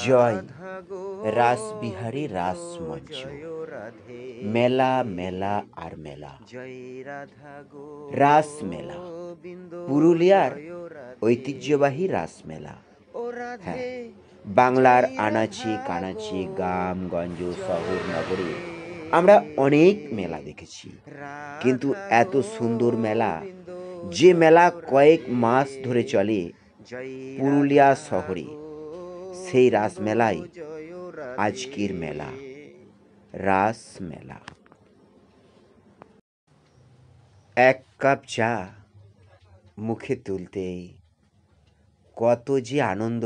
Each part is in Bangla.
জয় রাসবিহারী রাস মঞ্চ। মেলা মেলা আর মেলা, রাস মেলা, পুরুলিয়ার ঐতিহ্যবাহী রাস মেলা। হ্যাঁ, বাংলার আনাচে কানাচে, গ্রামগঞ্জ, শহর নগরে আমরা অনেক মেলা দেখেছি, কিন্তু এত সুন্দর মেলা, যে মেলা কয়েক মাস ধরে চলে পুরুলিয়া শহরে, সেই রাস মেলাই আজকের মেলা, রাস মেলা। এক কাপ চা মুখে তুলতেই কত যে আনন্দ,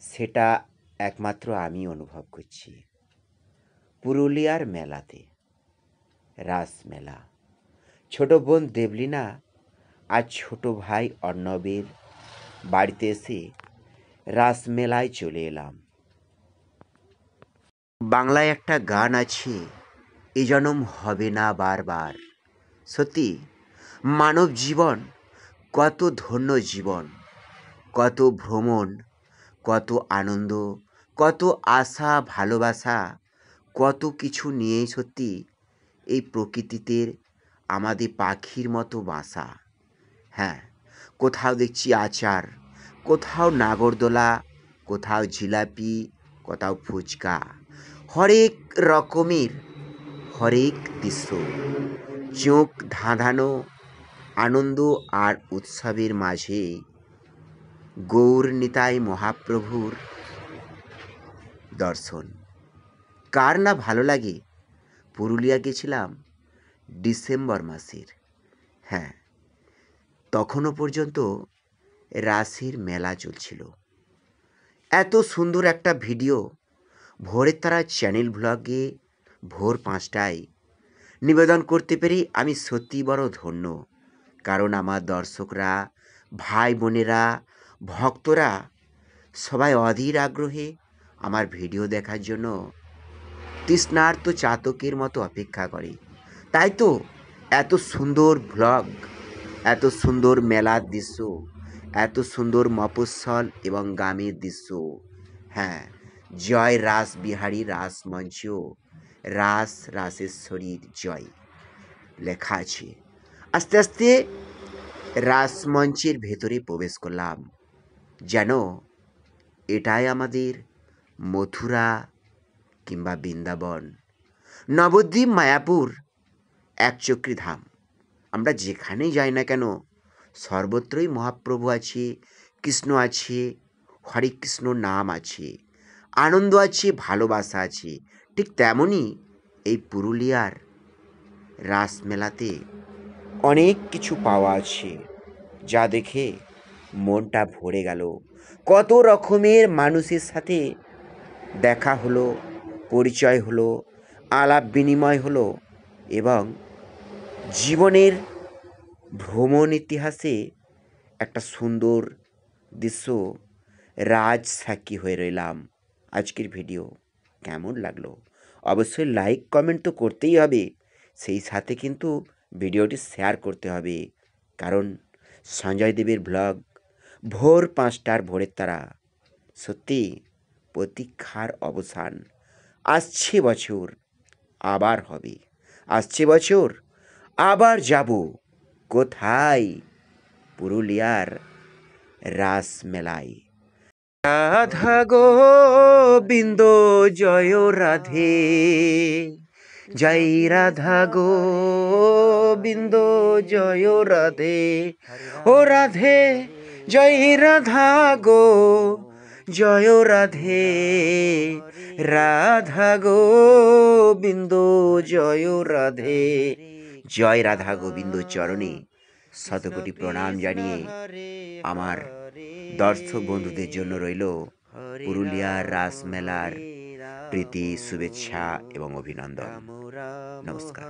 সেটা একমাত্র আমি অনুভব করছি। পুরুলিয়ার মেলাতে, রাস মেলা, ছোট বোন দেবলিনা আর ছোট ভাই অর্ণবের বাড়িতে এসে রাস মেলায় চলে এলাম। বাংলায় একটা গান আছে, এ জনম হবে না বারবার। সত্যি, মানব জীবন কত ধন্য জীবন, কত ভ্রমণ, কত আনন্দ, কত আশা ভালোবাসা, কত কিছু নিয়েই সত্যি এই প্রকৃতিতে আমাদের পাখির মতো বাসা। হ্যাঁ, কোথাও দেখছি আচার, কোথাও নাগরদোলা, কোথাও জিলাপি, কোথাও ফুচকা, হরেক রকমের হরেক দৃশ্য, চোখ ধাঁধানো আনন্দ আর উৎসবের মাঝে গৌর নিতাই মহাপ্রভুর দর্শন। কার না ভালো লাগে? পুরুলিয়া গেছিলাম ডিসেম্বর মাসের। হ্যাঁ, তখনও পর্যন্ত রাসের মেলা চলছিল। এত সুন্দর একটা ভিডিও ভোরের তারা চ্যানেল ব্লগে ভোর 5টায় নিবেদন করতে পেরে আমি সত্যি বড় ধন্য। কারণ আমার দর্শকরা, ভাই বোনেরা, ভক্তরা সবাই অধীর আগ্রহে আমার ভিডিও দেখার জন্য তৃষ্ণার্ত চাতকের মতো অপেক্ষা করে। তাই তো এত সুন্দর ব্লগ, এত সুন্দর মেলার দৃশ্য, এত সুন্দর মফস্বল এবং গ্রামের দৃশ্য। হ্যাঁ, জয় রাসবিহারী রাস মঞ্চ, রাস রাসেশ্বরীর জয় লেখা আছে। আস্তে আস্তে রাসমঞ্চের ভেতরে প্রবেশ করলাম, যেন এটাই আমাদের মথুরা কিংবা বৃন্দাবন, নবদ্বীপ, মায়াপুর, একচক্রী ধাম। আমরা যেখানেই যাই না কেন, সর্বত্রই মহাপ্রভু আছে, কৃষ্ণ আছে, হরে কৃষ্ণ নাম আছে, আনন্দ আছে, ভালোবাসা আছে। ঠিক তেমনই এই পুরুলিয়ার রাসমেলাতে অনেক কিছু পাওয়া আছে, যা দেখে মনটা ভরে গেল। কত রকমের মানুষের সাথে দেখা হলো, পরিচয় হলো, আলাপ বিনিময় হলো, এবং জীবনের ভ্রমণ ইতিহাসে একটা সুন্দর দৃশ্য রাজ সাক্ষী হয়ে রইলাম। আজকের ভিডিও কেমন লাগলো অবশ্যই লাইক কমেন্ট তো করতেই হবে, সেই সাথে কিন্তু ভিডিওটি শেয়ার করতে হবে। কারণ সঞ্জয় দেবের ব্লগ ভোর 5টার ভোরের তারা, সত্যি প্রতীক্ষার অবসান। আসছে বছর আবার হবে, আসছে বছর আবার যাব। কোথায়? পুরুলিয়ার রাস মেলায়। রাধা গোবিন্দ জয় রাধে, জয় রাধা গোবিন্দ জয় রাধে, ও রাধে জয় রাধা গো জয় রাধে, রাধা গোবিন্দ জয় রাধে। জয় রাধা গোবিন্দ চরণে শতকোটি প্রণাম জানিয়ে আমার দর্শক বন্ধুদের জন্য রইল পুরুলিয়ার রাস মেলার প্রীতি, শুভেচ্ছা এবং অভিনন্দন। নমস্কার।